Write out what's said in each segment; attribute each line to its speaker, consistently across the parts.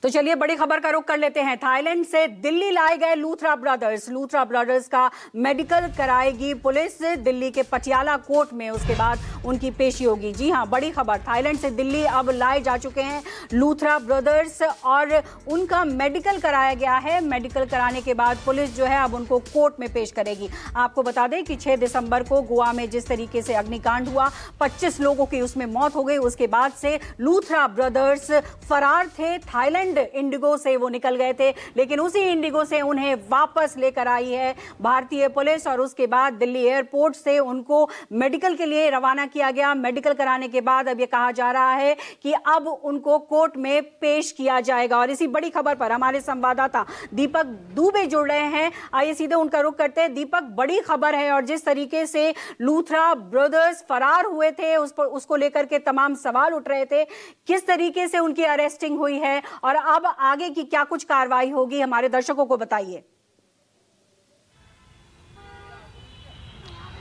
Speaker 1: तो चलिए बड़ी खबर का रुख कर लेते हैं। थाईलैंड से दिल्ली लाए गए लूथरा ब्रदर्स का मेडिकल कराएगी पुलिस दिल्ली के पटियाला कोर्ट में। उसके बाद उनकी पेशी होगी। जी हां, बड़ी खबर, थाईलैंड से दिल्ली अब लाए जा चुके हैं लूथरा ब्रदर्स और उनका मेडिकल कराया गया है। मेडिकल कराने के बाद पुलिस जो है अब उनको कोर्ट में पेश करेगी। आपको बता दें कि 6 दिसंबर को गोवा में जिस तरीके से अग्निकांड हुआ, 25 लोगों की उसमें मौत हो गई, उसके बाद से लूथरा ब्रदर्स फरार थे। थाईलैंड इंडिगो से वो निकल गए थे, लेकिन उसी इंडिगो से उन्हें वापस लेकर आई है भारतीय पुलिस और उसके बाद दिल्ली एयरपोर्ट से उनको मेडिकल के लिए रवाना किया गया। मेडिकल कराने के बाद अब ये कहा जा रहा है कि अब उनको कोर्ट में पेश किया जाएगा। और इसी बड़ी खबर पर हमारे संवाददाता दीपक दुबे जुड़ रहे हैं। आइए सीधे उनका रुख करते हैं। दीपक, बड़ी खबर है और जिस तरीके से लूथरा ब्रदर्स फरार हुए थे उसको लेकर के तमाम सवाल उठ रहे थे, किस तरीके से उनकी अरेस्टिंग हुई है और अब आगे की क्या कुछ कार्रवाई होगी, हमारे दर्शकों को बताइए।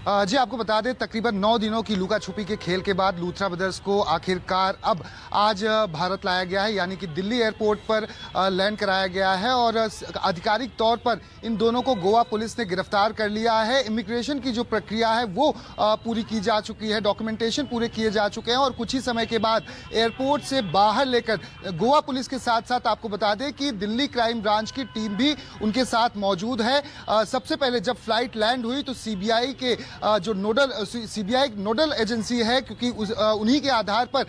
Speaker 2: जी, आपको बता दें तकरीबन 9 दिनों की लुका छुपी के खेल के बाद लूथरा ब्रदर्स को आखिरकार अब आज भारत लाया गया है, यानी कि दिल्ली एयरपोर्ट पर लैंड कराया गया है और आधिकारिक तौर पर इन दोनों को गोवा पुलिस ने गिरफ्तार कर लिया है। इमिग्रेशन की जो प्रक्रिया है वो पूरी की जा चुकी है, डॉक्यूमेंटेशन पूरे किए जा चुके हैं और कुछ ही समय के बाद एयरपोर्ट से बाहर लेकर गोवा पुलिस के साथ साथ आपको बता दें कि दिल्ली क्राइम ब्रांच की टीम भी उनके साथ मौजूद है। सबसे पहले जब फ्लाइट लैंड हुई तो सीबीआई के जो सीबीआई नोडल एजेंसी है, क्योंकि उन्हीं के आधार पर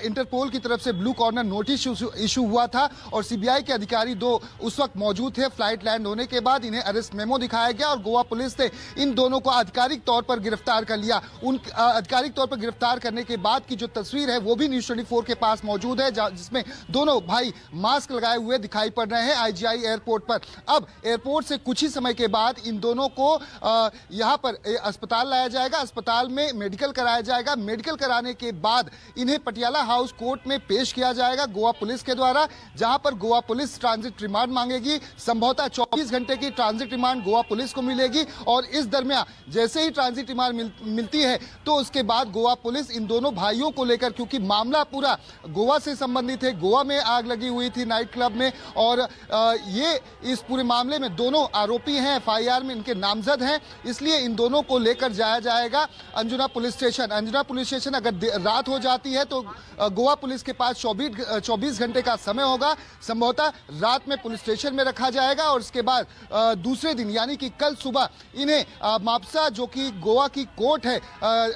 Speaker 2: इंटरपोल की तरफ से ब्लू कॉर्नर नोटिस इशू हुआ था और सीबीआई के अधिकारी 2 उस वक्त मौजूद थे। फ्लाइट लैंड होने के बाद इन्हें अरेस्ट मेमो दिखाया गया और गोवा पुलिस ने इन दोनों को आधिकारिक तौर पर गिरफ्तार कर लिया। आधिकारिक तौर पर गिरफ्तार करने के बाद की जो तस्वीर है वो भी न्यूज़ 24 के पास मौजूद है, जिसमें दोनों भाई मास्क लगाए हुए दिखाई पड़ रहे हैं आईजीआई एयरपोर्ट पर। अब एयरपोर्ट से कुछ ही समय के बाद इन दोनों को यहां पर अस्पताल लाया जाएगा, अस्पताल में मेडिकल कराया जाएगा। मेडिकल कराने के बाद इन्हें पटियाला हाउस कोर्ट में पेश किया जाएगा गोवा पुलिस के द्वारा, जहां पर गोवा पुलिस ट्रांजिट रिमांड मांगेगी। संभवतः 24 घंटे की ट्रांजिट रिमांड गोवा पुलिस को मिलेगी और इस दरमियान जैसे ही ट्रांजिट रिमांड मिलती है तो उसके बाद गोवा पुलिस इन दोनों भाइयों को लेकर, क्योंकि मामला पूरा गोवा से संबंधित है, गोवा में आग लगी हुई थी नाइट क्लब में और ये इस पूरे मामले में दोनों आरोपी हैं, एफआईआर में इनके नामजद हैं, इसलिए इन दोनों को लेकर जाया जाएगा Anjuna police station. Anjuna police station अगर रात हो जाती है तो गोवा पुलिस के पास 24 घंटे का समय होगा। संभवतः रात में पुलिस स्टेशन में रखा जाएगा और उसके बाद दूसरे दिन यानी कि कल सुबह इन्हें मापसा, जो कि गोवा की कोर्ट है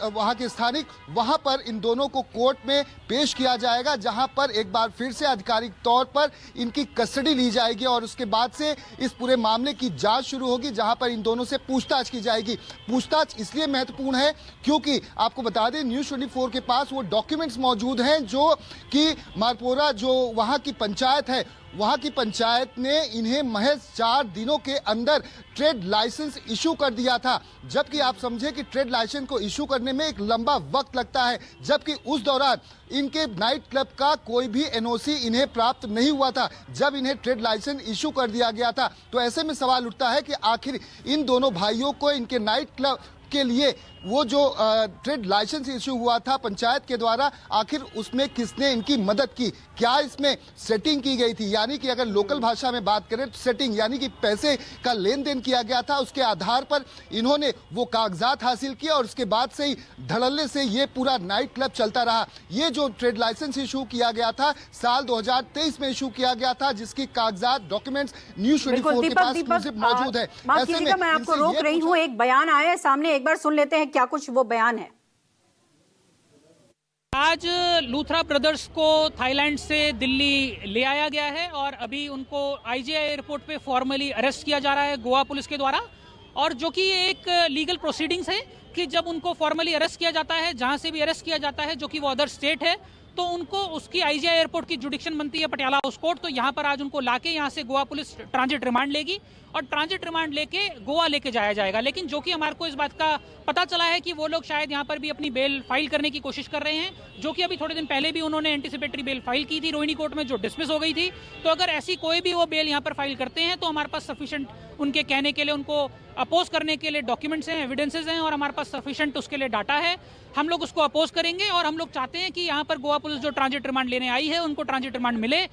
Speaker 2: वहां के स्थानिक, वहां पर इन दोनों को कोर्ट में पेश किया जाएगा, जहां पर एक बार फिर से आधिकारिक तौर पर इनकी कस्टडी ली जाएगी और उसके बाद से इस पूरे मामले की जांच शुरू होगी, जहां पर इन दोनों से पूछताछ की जाएगी। पूछताछ इसलिए महत्वपूर्ण है क्योंकि आपको बता दें न्यूज़ 24 के पास वो डॉक्यूमेंट्स मौजूद हैं जो कि मारपोरा, जो वहां की पंचायत है, वहां की पंचायत ने इन्हें महज 4 दिनों के अंदर ट्रेड लाइसेंस इशू कर दिया था। जबकि आप समझे कि ट्रेड लाइसेंस को इशू करने में एक लंबा वक्त लगता है, जबकि उस दौरान इनके नाइट क्लब का कोई भी एनओसी इन्हें प्राप्त नहीं हुआ था जब इन्हें ट्रेड लाइसेंस इशू कर दिया गया था। तो ऐसे में सवाल उठता है कि आखिर इन दोनों भाइयों को इनके नाइट क्लब के लिए वो जो ट्रेड लाइसेंस इशू हुआ था पंचायत के द्वारा, आखिर उसमें किसने इनकी मदद की, क्या इसमें सेटिंग की गई थी, यानी कि अगर लोकल भाषा में बात करें तो सेटिंग यानी कि पैसे का लेन देन किया गया था। उसके आधार पर इन्होंने वो कागजात हासिल किए और उसके बाद से ही धड़ल्ले से ये पूरा नाइट क्लब चलता रहा। ये जो ट्रेड लाइसेंस इशू किया गया था साल 2023 में इशू किया गया था, जिसकी कागजात डॉक्यूमेंट्स न्यूज़ 24 के पास मौजूद है।
Speaker 1: ऐसे में मैं आपको रोक रही हूँ, एक बयान आया है सामने, एक बार सुन लेते हैं क्या कुछ वो बयान है।
Speaker 3: आज लूथरा ब्रदर्स को थाईलैंड से दिल्ली ले आया गया है और अभी उनको आईजीआई एयरपोर्ट पे फॉर्मली अरेस्ट किया जा रहा है गोवा पुलिस के द्वारा, और जो कि एक लीगल प्रोसीडिंग्स है कि जब उनको फॉर्मली अरेस्ट किया जाता है, जहां से भी अरेस्ट किया जाता है जो कि वो अदर स्टेट है, तो उनको उसकी आईजीआई एयरपोर्ट की जुडिक्शन बनती है पटियाला हाउस कोर्ट। तो यहाँ पर आज उनको लाके यहाँ से गोवा पुलिस ट्रांजिट रिमांड लेगी और ट्रांजिट रिमांड लेके गोवा लेके जाया जाएगा। लेकिन जो कि हमारे को इस बात का पता चला है कि वो लोग शायद यहाँ पर भी अपनी बेल फाइल करने की कोशिश कर रहे हैं, जो कि अभी थोड़े दिन पहले भी उन्होंने एंटीसिपेटरी बेल फाइल की थी रोहिणी कोर्ट में, जो डिसमिस हो गई थी। तो अगर ऐसी कोई भी वो बेल यहाँ पर फाइल करते हैं तो हमारे पास सफिशिएंट उनके कहने के लिए, उनको अपोज करने के लिए डॉक्यूमेंट्स हैं, एविडेंसेस हैं और हमारे पास सफिशिएंट उसके लिए डाटा है। हम लोग उसको अपोज करेंगे और हम लोग चाहते हैं कि यहाँ पर गोवा पुलिस जो ट्रांजिट रिमांड लेने आई है उनको ट्रांजिट रिमांड मिले।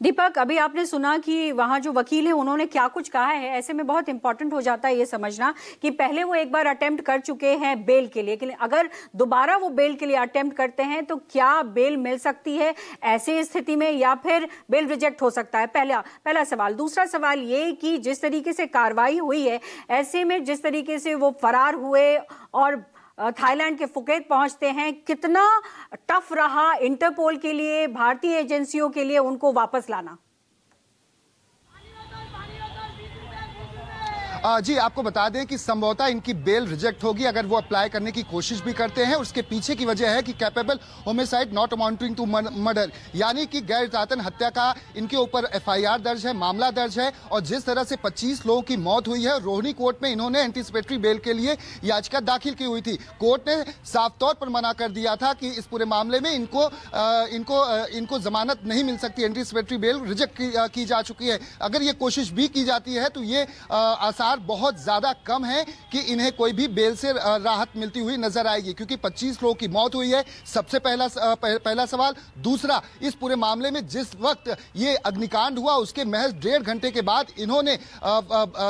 Speaker 1: दीपक, अभी आपने सुना कि वहां जो वकील है उन्होंने क्या कुछ कहा है। ऐसे में बहुत इंपॉर्टेंट हो जाता है ये समझना कि पहले वो एक बार अटेम्प्ट कर चुके हैं बेल के लिए, लेकिन अगर दोबारा वो बेल के लिए अटेम्प्ट करते हैं तो क्या बेल मिल सकती है ऐसी स्थिति में, या फिर बेल रिजेक्ट हो सकता है? पहला सवाल। दूसरा सवाल ये कि जिस तरीके से कार्रवाई हुई है, ऐसे में जिस तरीके से वो फरार हुए और थाईलैंड के फुकेत पहुंचते हैं, कितना टफ रहा इंटरपोल के लिए, भारतीय एजेंसियों के लिए उनको वापस लाना?
Speaker 2: जी, आपको बता दें कि संभवतः इनकी बेल रिजेक्ट होगी अगर वो अप्लाई करने की कोशिश भी करते हैं। उसके पीछे की वजह है कि capable homicide not amounting to murder, यानी कि गैर इरादतन हत्या का इनके ऊपर एफआईआर दर्ज है, मामला दर्ज है। और जिस तरह से 25 लोगों की मौत हुई है, रोहिणी कोर्ट में इन्होंने एंटीसिपेटरी बेल के लिए याचिका दाखिल की हुई थी। कोर्ट ने साफ तौर पर मना कर दिया था कि इस पूरे मामले में इनको जमानत नहीं मिल सकती, एंटीसिपेटरी बेल रिजेक्ट की जा चुकी है। अगर ये कोशिश भी की जाती है तो ये आसार बहुत ज्यादा कम है कि इन्हें कोई भी बेल से राहत मिलती हुई नजर आएगी, क्योंकि 25 लोगों की मौत हुई है। सबसे पहला सवाल। दूसरा, इस पूरे मामले में जिस वक्त ये अग्निकांड हुआ उसके महज 1.5 घंटे के बाद इन्होंने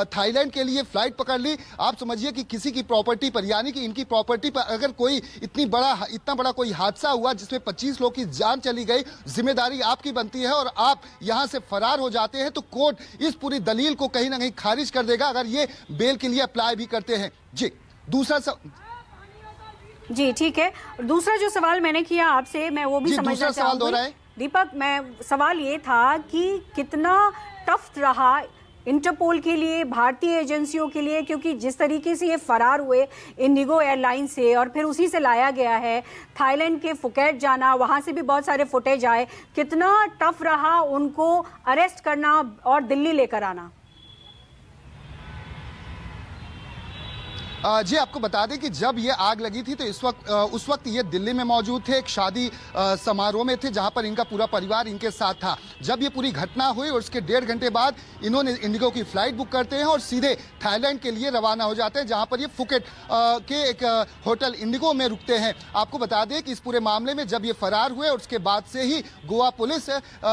Speaker 2: थाईलैंड के लिए फ्लाइट पकड़ ली। आप समझिए कि किसी की प्रॉपर्टी पर, यानी कि इनकी प्रॉपर्टी पर अगर कोई इतना बड़ा कोई हादसा हुआ जिसमें 25 लोगों की जान चली गई, जिम्मेदारी आपकी बनती है और आप यहां से फरार हो जाते हैं तो कोर्ट इस पूरी दलील को कहीं ना कहीं खारिज कर देगा अगर ये बेल के लिए अप्लाई भी करते हैं। जी,
Speaker 1: जी ठीक है। दूसरा जो सवाल मैंने किया आपसे, मैं वो भी समझना चाहूंगी दीपक। सवाल ये था कि कितना टफ रहा इंटरपोल के लिए, भारतीय एजेंसियों के लिए, क्योंकि जिस तरीके से ये फरार हुए इंडिगो एयरलाइन से और फिर उसी से लाया गया है थाईलैंड के फुकेट जाना, वहां से भी बहुत सारे फुटेज आए, कितना टफ रहा उनको अरेस्ट करना और दिल्ली लेकर आना?
Speaker 2: जी, आपको बता दें कि जब ये आग लगी थी तो उस वक्त ये दिल्ली में मौजूद थे, एक शादी समारोह में थे जहां पर इनका पूरा परिवार इनके साथ था। जब ये पूरी घटना हुई और उसके 1.5 घंटे बाद इन्होंने इंडिगो की फ्लाइट बुक करते हैं और सीधे थाईलैंड के लिए रवाना हो जाते हैं, जहां पर ये फुकेट के एक होटल इंडिगो में रुकते हैं। आपको बता दें कि इस पूरे मामले में जब ये फरार हुए और उसके बाद से ही गोवा पुलिस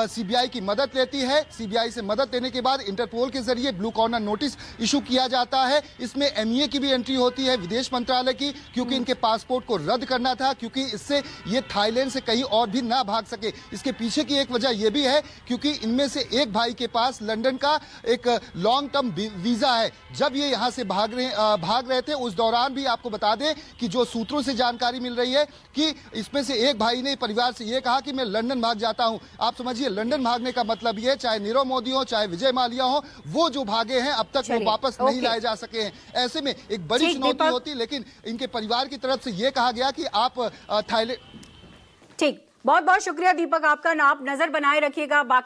Speaker 2: सीबीआई की मदद लेती है। सीबीआई से मदद लेने के बाद इंटरपोल के जरिए ब्लू कॉर्नर नोटिस इशू किया जाता है। इसमें एमईए की भी एंट्री होती है, विदेश मंत्रालय की, क्योंकि इनके पासपोर्ट को रद्द करना था, क्योंकि इससे ये थाईलैंड से कहीं और भी ना भाग सके। इसके पीछे की एक वजह यह भी है क्योंकि इनमें से एक भाई के पास लंदन का एक लॉन्ग टर्म वीजा है। जब ये यहां से भाग रहे थे उस दौरान भी आपको बता दें कि जो सूत्रों से जानकारी मिल रही है कि इसमें से एक भाई ने परिवार से यह कहा कि मैं लंदन भाग जाता हूं। आप समझिए, लंदन भागने का मतलब यह, चाहे नीरव मोदी हो चाहे विजय माल्या हो, वो जो भागे हैं अब तक वो वापस नहीं लाए जा सके हैं। ऐसे में एक बड़ी चुनौती होती, लेकिन इनके परिवार की तरफ से यह कहा गया कि आप थाईलैंड।
Speaker 1: ठीक, बहुत बहुत शुक्रिया दीपक आपका। आप नजर बनाए रखिएगा बाकी